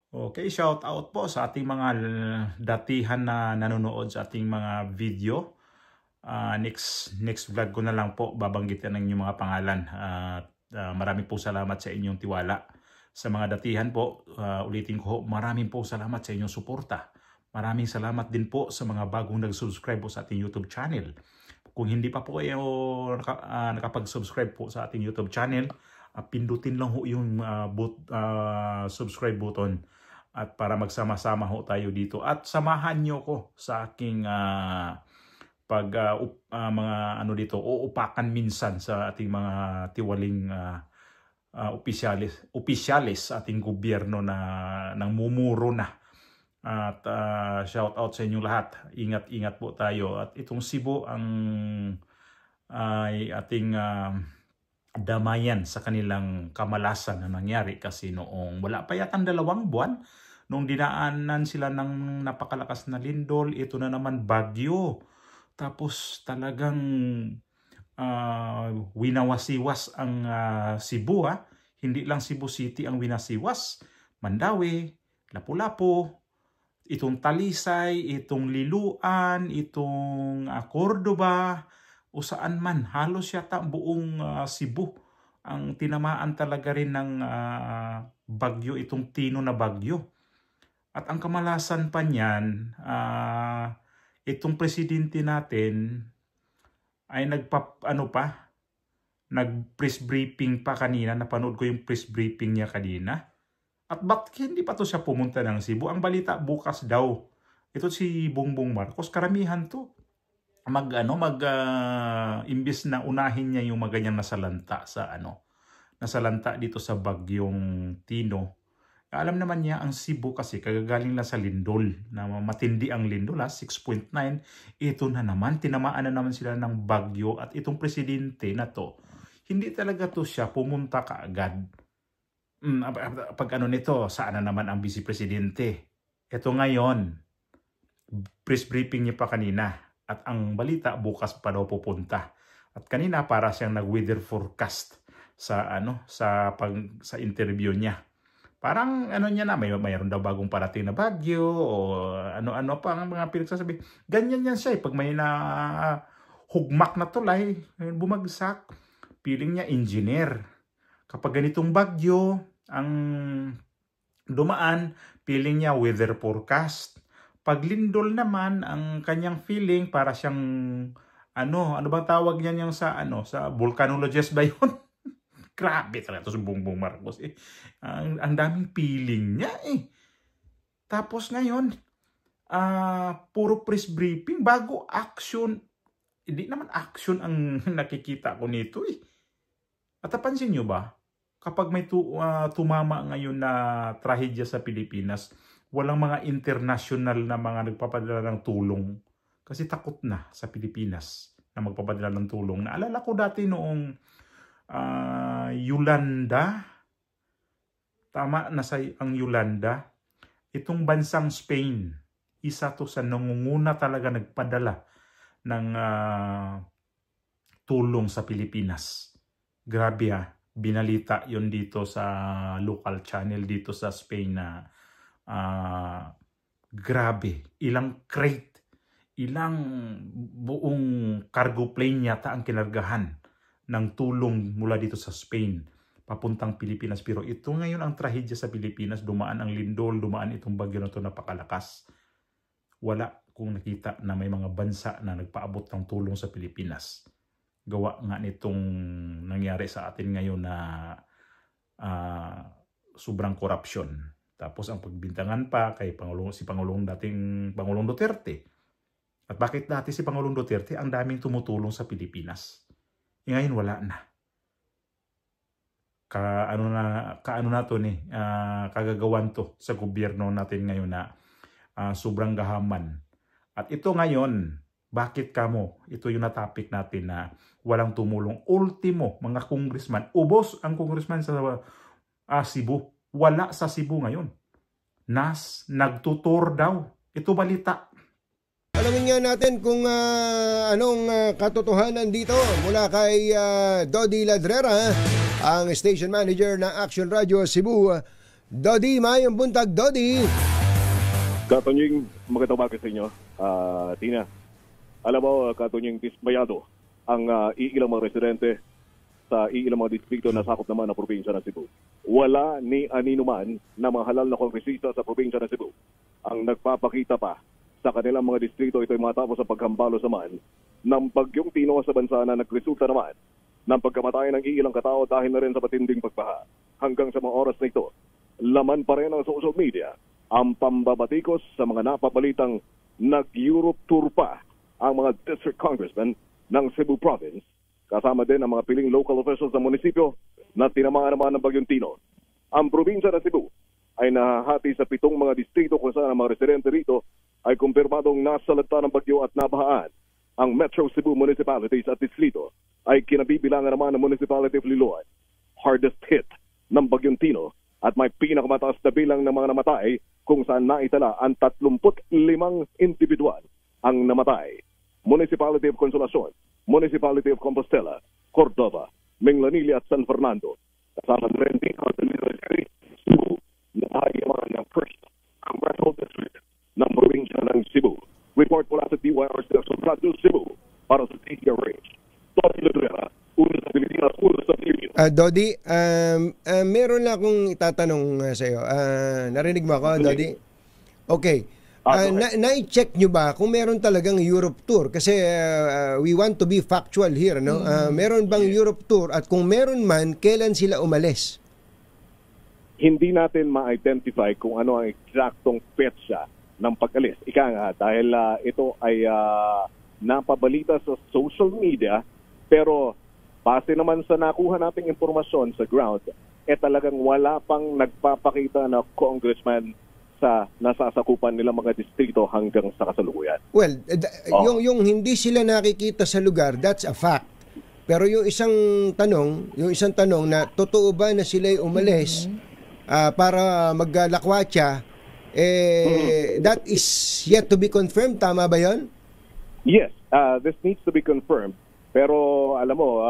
Okay, shout out po sa ating mga datihan na nanonood sa ating mga video. Next vlog ko na lang po babanggitin ang inyong mga pangalan. Maraming po salamat sa inyong tiwala. Sa mga datihan po, ulitin ko, maraming po salamat sa inyong suporta. Maraming salamat din po sa mga bagong nag-subscribe po sa ating YouTube channel. Kung hindi pa po kayo nakapag-subscribe po sa ating YouTube channel, pindutin lang ho yung subscribe button at para magsama-sama ho tayo dito at samahan nyo ko sa aking mga ano dito, uupakan minsan sa ating mga tiwaling opisyalis sa ating gobyerno na nang mumuro na. At shout out sa inyong lahat. Ingat-ingat po tayo. At itong Cebu ang ating damayan sa kanilang kamalasan na nangyari kasi noong wala pa yatang 2 buwan nung dinaanan sila ng napakalakas na lindol. Ito na naman bagyo. Tapos talagang winawasiwas ang Cebu. Hindi lang Cebu City ang winasiwas. Mandawi, Lapu-Lapu, itong Talisay, itong Liloan, itong Cordova, o saan man. Halos yata buong Cebu ang tinamaan talaga rin ng bagyo, itong Tino na bagyo. At ang kamalasan pa niyan, itong presidente natin ay nag-press briefing pa kanina. Napanood ko yung press briefing niya kanina. At bakit hindi pa to siya pumunta ng Cebu? Ang balita bukas daw. Ito si Bongbong Marcos, karamihan to. Imbis na unahin niya yung maganyang nasalanta dito sa bagyong Tino. Alam naman niya ang Cebu kasi kagagaling lang sa lindol, na matindi ang lindol, 6.9. Ito na naman, tinamaan na naman sila ng bagyo at itong presidente na to, hindi talaga to siya pumunta kaagad. Pag nito, saan na naman ang vice presidente? Ito ngayon, press briefing niya pa kanina at ang balita bukas pa daw pupunta. At kanina para siyang nag-weather forecast sa interview niya. Parang niya na, mayroon daw bagong parating na bagyo o ano pa ang mga pinagsasabi. Ganyan yan siya pag may na hugmak na tulay, bumagsak, feeling niya engineer. Kapag ganitong bagyo ang dumaan, feeling niya weather forecast. Pag lindol naman, ang kanyang feeling para siyang ano bang tawag niyan yung sa volcanologist ba yun? Grabe talaga ito si Bongbong Marcos. Ang daming feeling niya . Tapos ngayon, puro press briefing bago action. Hindi naman action ang nakikita ko nito . At napansin nyo ba, kapag may tumama ngayon na trahedya sa Pilipinas, walang mga international na mga nagpapadala ng tulong. Kasi takot na sa Pilipinas na magpapadala ng tulong. Naalala ko dati noong Yolanda, tama na ang Yolanda, itong bansang Spain, isa to sa nangunguna talaga nagpadala ng tulong sa Pilipinas. Grabe binalita yon dito sa local channel dito sa Spain na grabe, ilang crate, ilang buong cargo plane yata ang kinargahan ng tulong mula dito sa Spain papuntang Pilipinas. Pero ito ngayon ang trahedya sa Pilipinas, dumaan ang lindol, dumaan itong bagyo na ito napakalakas. Wala kung nakita na may mga bansa na nagpaabot ng tulong sa Pilipinas. Gawa nga nitong nangyari sa atin ngayon na sobrang korupsyon. Tapos ang pagbintangan pa kay dating Pangulong Duterte. At bakit dati si Pangulong Duterte ang daming tumutulong sa Pilipinas? Ngayon wala na. Kagagawan to sa gobyerno natin ngayon na sobrang gahaman. At ito ngayon, bakit kamo? Ito yung topic natin na walang tumulong. Ultimo, mga congressman. Ubos ang congressman sa Cebu. Wala sa Cebu ngayon. Nagtutur daw. Ito balita. Alamin nga natin kung anong katotohanan dito mula kay Dodi Ladrera, ang station manager ng Action Radio Cebu. Dodi, mayong buntag, Dodi. Katunying magandang umaga sa inyo, Tina. Alam mo, katunying dismayado ang iilang mga residente sa iilang mga distrito na sakop naman ng probinsya ng Cebu. Wala ni anino man na mga halal na kongresista sa probinsya ng Cebu ang nagpapakita pa sa kanilang mga distrito. Ito'y matapos sa paghambalo naman ng bagyong Tino sa bansa na nagresulta naman ng pagkamatay ng iilang katao dahil na rin sa matinding pagbaha. Hanggang sa mga oras na ito, laman pa rin ang social media ang pambabatikos sa mga napapalitang nag-Europe tour pa ang mga district congressmen ng Cebu Province, kasama din ang mga piling local officials ng munisipyo na tinamaan naman ng bagyong Tino. Ang probinsya ng Cebu ay nahahati sa 7 mga distrito kung saan ang mga residente rito ay kumpirmadong nasalanta ng bagyo at nabahaan. Ang Metro Cebu municipalities at distrito ay kinabibilangan naman ng Municipality of Liloan, hardest hit ng bagyong Tino, at may pinakamataas na bilang ng mga namatay kung saan naitala ang 35 individual ang namatay. Municipality of Consolacion, Municipality of Compostela, Cordova, Minglanili at San Fernando. Kasama rin din ang Delivery Cebu na ayaman ng first congressional district ng probinsya ng Cebu. Report mula sa DYRC sa Radio Cebu para sa TDRH. Dodi Ladrera, uno sa Pilipinas, uno sa Pilipinas. Dodi, meron lang akong itatanong sa iyo. Narinig mo ako, Dodi? Okay. Na-check nyo ba kung meron talagang Europe tour? Kasi we want to be factual here, no? Meron bang Europe tour at kung meron man, kailan sila umalis? Hindi natin ma-identify kung ano ang eksaktong petsa ng pag-alis. Ika nga, dahil ito ay napabalita sa social media, pero base naman sa nakuha nating impormasyon sa ground, talagang wala pang nagpapakita na congressman sa nasasakupan nilang mga distrito hanggang sa kasalukuyan. Well, yung hindi sila nakikita sa lugar, that's a fact. Pero yung isang tanong na totoo ba na sila'y umalis para maglakwatsya, that is yet to be confirmed. Tama ba yon? Yes, this needs to be confirmed. Pero alam mo,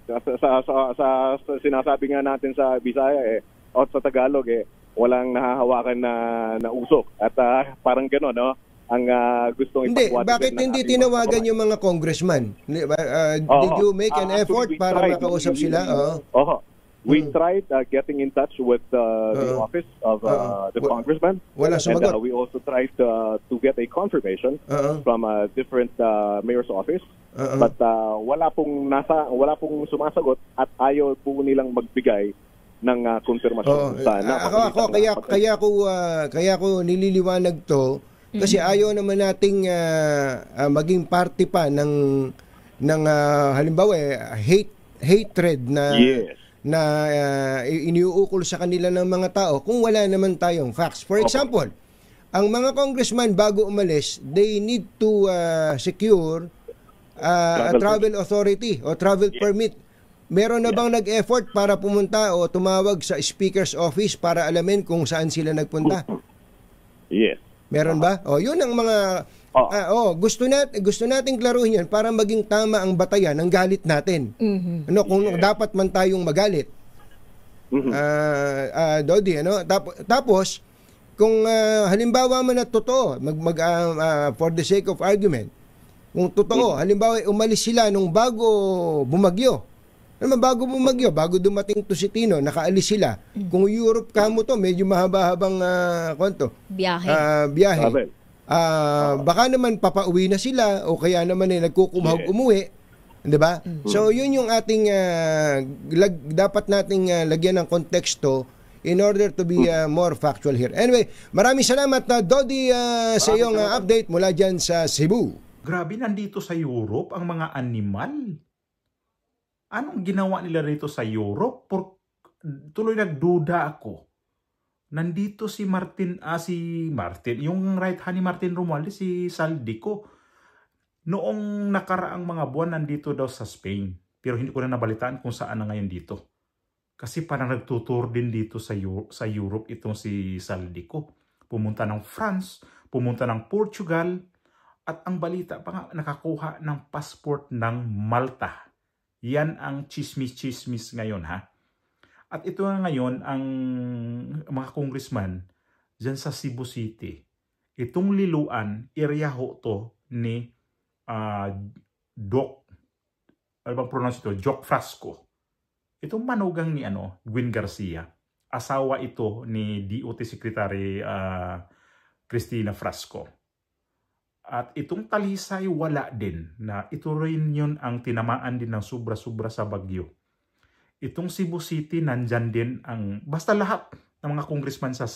sa sinasabi nga natin sa Bisaya o sa Tagalog, walang nahahawakan na usok. At parang gano'n, no? Ang gustong ipagwadi. Bakit hindi tinawagan yung mga congressman? Did you make an effort para makausap sila? We tried getting in touch with the office of the congressman. Wala sumagot. And we also tried to get a confirmation from a different mayor's office. But wala pong sumasagot at ayaw po nilang magbigay ng konfirmasyon. Kaya ko nililiwanag to kasi ayaw naman nating maging party pa ng halimbawa hatred na iniuukol sa kanila ng mga tao kung wala naman tayong facts. For example, ang mga congressman bago umalis, they need to secure a travel authority o travel permit. Meron na bang nag-effort para pumunta o tumawag sa speaker's office para alamin kung saan sila nagpunta? Yes. Meron ba? Yun ang mga gusto nating klaruhin yan para maging tama ang batayan ng galit natin. Kung dapat man tayong magalit. Dodi, tapos kung halimbawa man na totoo, for the sake of argument, kung totoo, halimbawa umalis sila nung bago bumagyo. Bago dumating to si Tino, nakaalis sila. Kung Europe ka mo to, medyo mahaba-habang biyahe. Baka naman papauwi na sila o kaya naman nagkukumahog umuwi. 'Di ba? So yun yung ating dapat nating lagyan ng konteksto in order to be more factual here. Anyway, maraming salamat na Dodi sa iyong update mula dyan sa Cebu. Grabe, nandito sa Europe ang mga animal. Anong ginawa nila rito sa Europe? Tuloy nagduda ako. Nandito si Martin, yung right hand ni Martin Romualdez, si Saldico. Noong nakaraang mga buwan, nandito daw sa Spain. Pero hindi ko na nabalitaan kung saan na ngayon dito. Kasi parang nagtutour din dito sa Europe itong si Saldico. Pumunta ng France, pumunta ng Portugal, at ang balita pa nga, nakakuha ng passport ng Malta. Yan ang chismis-chismis ngayon, ha? At ito nga ngayon ang mga congressman dyan sa Cebu City. Itong liluan, area ho to ni Doc, ano bang pronounce ito? Jock Frasco. Itong manugang ni Gwen Garcia. Asawa ito ni DOT Secretary Cristina Frasco. At itong Talisay wala din, na ito rin yun ang tinamaan din ng sobra-sobra sa bagyo. Itong Cebu City, nandyan din ang, basta lahat ng mga congressman sa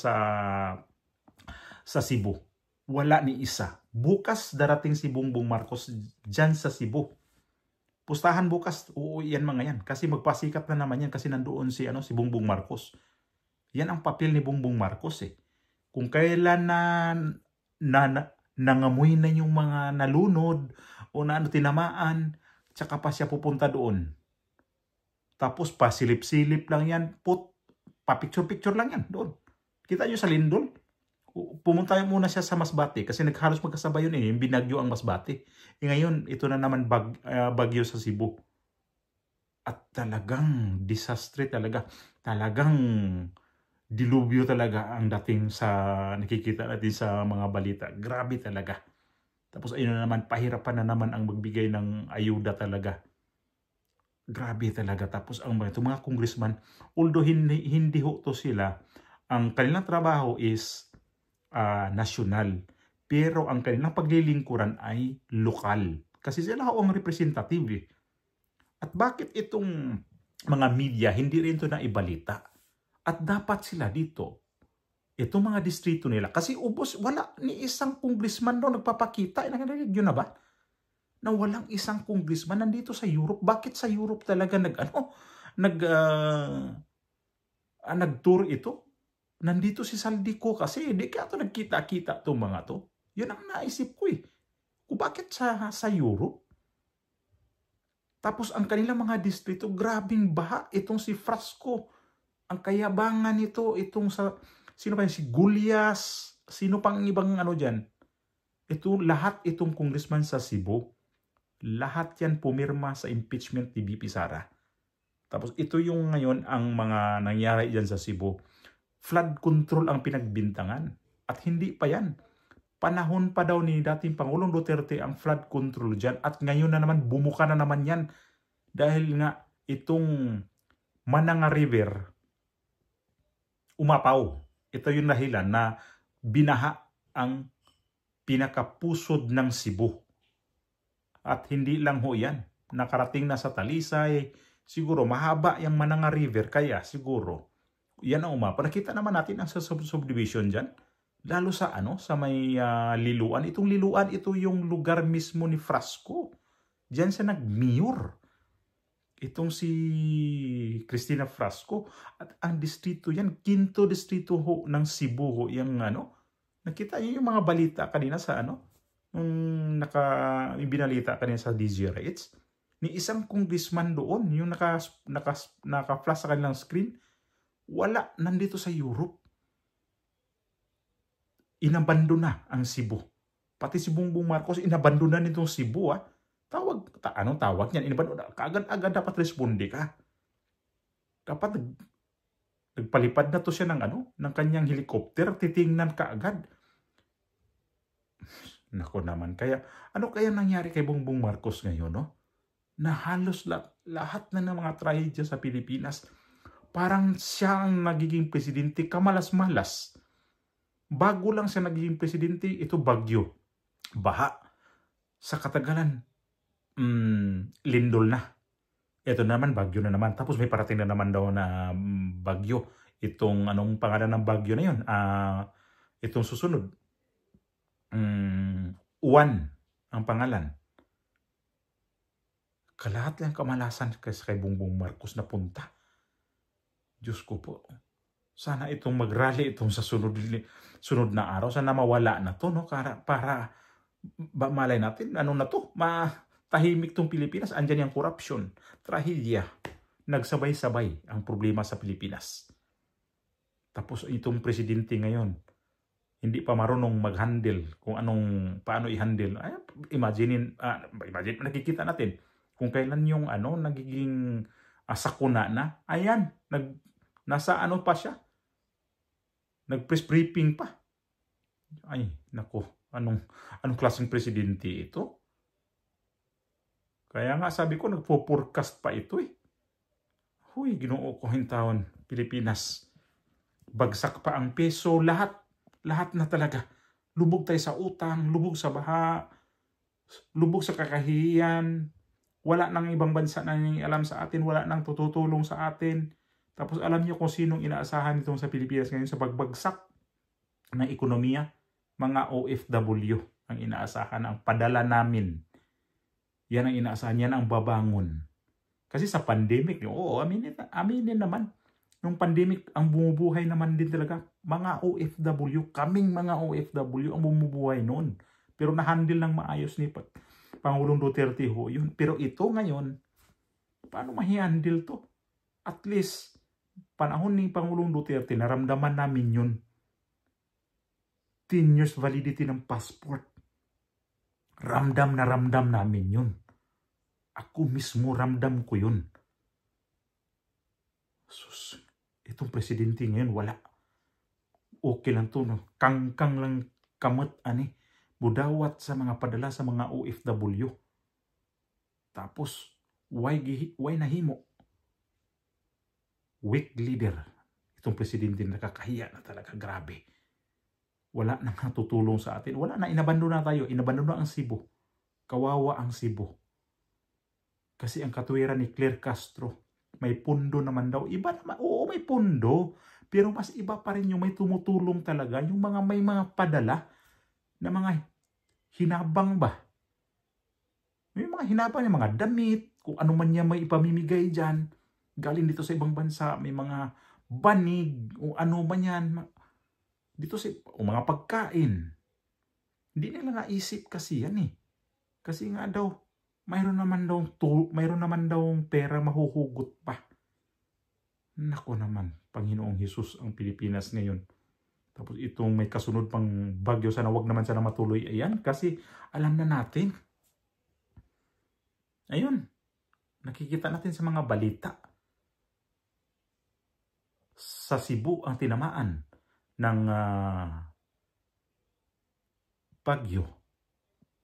Cebu. Wala ni isa. Bukas darating si Bongbong Marcos dyan sa Cebu. Pustahan bukas, uuwi yan mga yan. Kasi magpasikat na naman yan kasi nandoon si Bongbong Marcos. Yan ang papel ni Bongbong Marcos eh. Kung kailan nangamoy na yung mga nalunod o tinamaan, tsaka pa siya pupunta doon. Tapos pasilip-silip lang yan, pa-picture-picture lang yan doon. Kita nyo sa Lindol, pumunta muna siya sa Masbate kasi naghalos magkasabay yun yung binagyo ang Masbate. Ngayon, ito na naman bagyo sa Cebu. At talagang disastre talaga. Talagang dilubyo talaga ang dating sa nakikita natin sa mga balita. Grabe talaga. Tapos ayun na naman, pahirapan na naman ang magbigay ng ayuda talaga. Grabe talaga. Tapos ang mga congressman, although hindi ho to sila, ang kanilang trabaho is nasyonal. Pero ang kanilang paglilingkuran ay lokal. Kasi sila ho ang representative eh. At bakit itong mga media hindi rin ito na ibalita? At dapat sila dito, itong mga distrito nila, kasi ubos, wala ni isang congressman doon nagpapakita. Narinig yun na ba? Na walang isang congressman nandito sa Europe. Bakit sa Europe talaga nag-tour ito? Nandito si Saldico kasi hindi kaya ito nagkita-kita itong mga to. Yun ang naisip ko eh. Kung bakit sa Europe? Tapos ang kanilang mga distrito, grabing baha. Itong si Frasco, ang kayabangan nito, itong sino pa yun? Si Gulyas, sino pang ibang dyan? Ito, lahat itong congressman sa Cebu, lahat yan pumirma sa impeachment ni BP Sara. Tapos ito yung ngayon ang mga nangyari dyan sa Cebu. Flood control ang pinagbintangan. At hindi pa yan. Panahon pa daw ni dating Pangulong Duterte ang flood control dyan. At ngayon na naman, bumuka na naman yan. Dahil nga itong Mananga River, umapaw. Ito yung dahilan na binaha ang pinakapusod ng Cebu. At hindi lang ho yan. Nakarating na sa Talisay. Siguro mahaba yung Mananga River. Kaya siguro yan ang umapaw. Nakita naman natin ang subdivision dyan. Lalo sa sa may Liluan. Itong Liluan, ito yung lugar mismo ni Frasco. Diyan siya nag-mayor. Itong si Cristina Frasco. At ang distrito yan, 5th distrito ho ng Cebu ho. Yung nakita niyo yung mga balita kanina sa yung binalita kanina sa DZRH. Ni isang congressman doon, yung naka-flash sa kanilang screen, wala, nandito sa Europe. Inabandona ang Cebu. Pati si Bongbong Marcos, inabandona nitong Cebu. Anong tawag niyan? Inabandona. Kaagad-agad dapat responde ka. Dapat nagpalipad na to siya ng kanyang helicopter. Titingnan kaagad. Nako naman. Kaya, ano kaya nangyari kay Bongbong Marcos ngayon, no? Na halos lahat na ng mga trahedya sa Pilipinas, parang siya ang nagiging presidente, kamalas-malas. Bago lang siya nagiging presidente, ito bagyo. Baha. Sa katagalan, lindol na. Ito naman, bagyo na naman. Tapos may parating na naman daw na bagyo. Itong anong pangalan ng bagyo na yun? Itong susunod. Uwan ang pangalan. Kalahat lang kamalasan kay Bongbong Marcos na punta. Diyos ko po. Sana itong mag-rally itong sa sunod na araw. Sana mawala na to, no? Para malay natin, na to? Tahimik tong Pilipinas. Andyan yung corruption. Trahedya. Nagsabay-sabay ang problema sa Pilipinas. Tapos itong presidente ngayon, hindi pa marunong mag-handle kung paano i-handle. Imagine, nakikita natin kung kailan yung nagiging sakuna na. Ayan, Nasa ano pa siya? Nag-press briefing pa. Ay, nako. Anong klaseng presidente ito? Kaya nga sabi ko, nagpo-forecast pa ito eh. Huy, Ginoo ko taon, Pilipinas. Bagsak pa ang peso, lahat na talaga. Lubog tayo sa utang, lubog sa baha, lubog sa kakahiyan. Wala nang ibang bansa na alam sa atin, wala nang tutulong sa atin. Tapos alam niyo kung sinong inaasahan nitong sa Pilipinas ngayon sa pagbagsak ng ekonomiya? Mga OFW ang inaasahan, ang padala namin. Yan ang inaasahan, yan ang babangon. Kasi sa pandemic, oo, aminin naman. Nung pandemic, ang bumubuhay naman din talaga, mga OFW, kaming mga OFW ang bumubuhay noon. Pero na-handle ng maayos ni Pangulong Duterte ho yun. Pero ito ngayon, paano ma-handle to? At least, panahon ni Pangulong Duterte, naramdaman namin yun. 10 years validity ng passport. Ramdam na ramdam namin yun. Ako mismo ramdam ko yun. Sus, itong presidente ngayon, wala. Okay lang to, no? Kangkang lang kamot, budawat sa mga padala sa mga OFW. Tapos, why nahimo? Weak leader. Itong presidente nakakahiya na talaga, grabe. Wala nang tutulong sa atin. Wala na, inabandon na tayo. Inabandon na ang Cebu. Kawawa ang Cebu. Kasi ang katwiran ni Claire Castro, may pundo naman daw. Iba naman, oo, may pundo. Pero mas iba pa rin yung may tumutulong talaga. Yung may mga padala na mga hinabang ba? May mga hinabang, yung mga damit, kung ano man niya may ipamimigay dyan. Galing dito sa ibang bansa, may mga banig, o ano man yan. Dito sa mga pagkain. Hindi nila naisip kasi yan eh. Kasi nga daw, mayroon naman daw pera mahuhugot pa. Nako naman, Panginoong Hesus ang Pilipinas ngayon. Tapos itong may kasunod pang bagyo, sana wag naman sana matuloy. Ayan, kasi alam na natin. Ayun, nakikita natin sa mga balita. Sa Cebu ang tinamaan ng bagyo.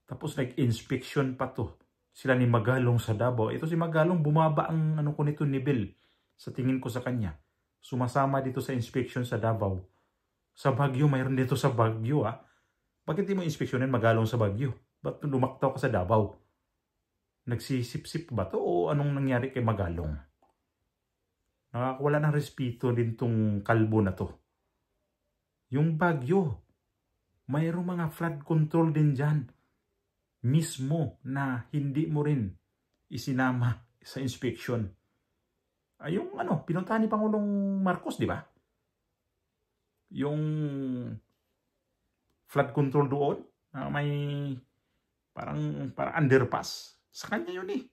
Tapos nag-inspection pa to. Sila ni Magalong sa Davao. Ito si Magalong, bumaba ang nivel sa tingin ko sa kanya. Sumasama dito sa inspection sa Davao. Sa Baguio, mayroon dito sa Baguio Bakit di mo inspeksyonin Magalong sa Baguio? Ba't lumaktaw ka sa Davao? Nagsisip-sip ba to o anong nangyari kay Magalong? Nakakawala ng respeto din tong kalbo na to. Yung Baguio, mayroong mga flood control din dyan. Mismo na hindi mo rin isinama sa inspection. Yung pinuntahan ni Pangulong Marcos, di ba? Yung flood control doon, may parang underpass. Sa kanya yun eh.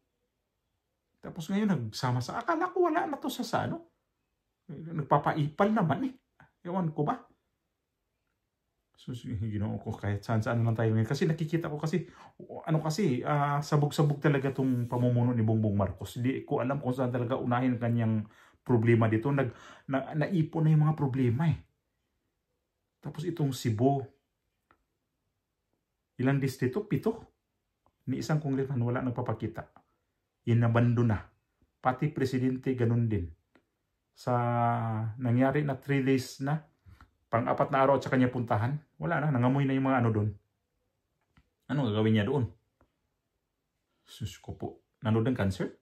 Tapos ngayon nagsama sa, akala ko wala na to sa nagpapaipal naman eh. Ewan ko ba? So, Ginoo ko, kahit saan lang tayo ngayon. Kasi nakikita ko kasi, sabog-sabog talaga itong pamumuno ni Bongbong Marcos. Hindi ko alam kung saan talaga unahin kanyang problema dito. Naipon na yung mga problema eh. Tapos itong Cebu, ilang distrito? 7. Ni isang congressman wala nagpapakita. Inabando na. Pati presidente ganun din. Sa nangyari na 3 days na, pang-4 na araw at sa kanya puntahan, wala na, nangamoy na yung mga doon. Ano gagawin niya doon? Sus ko po, nanood ng cancer?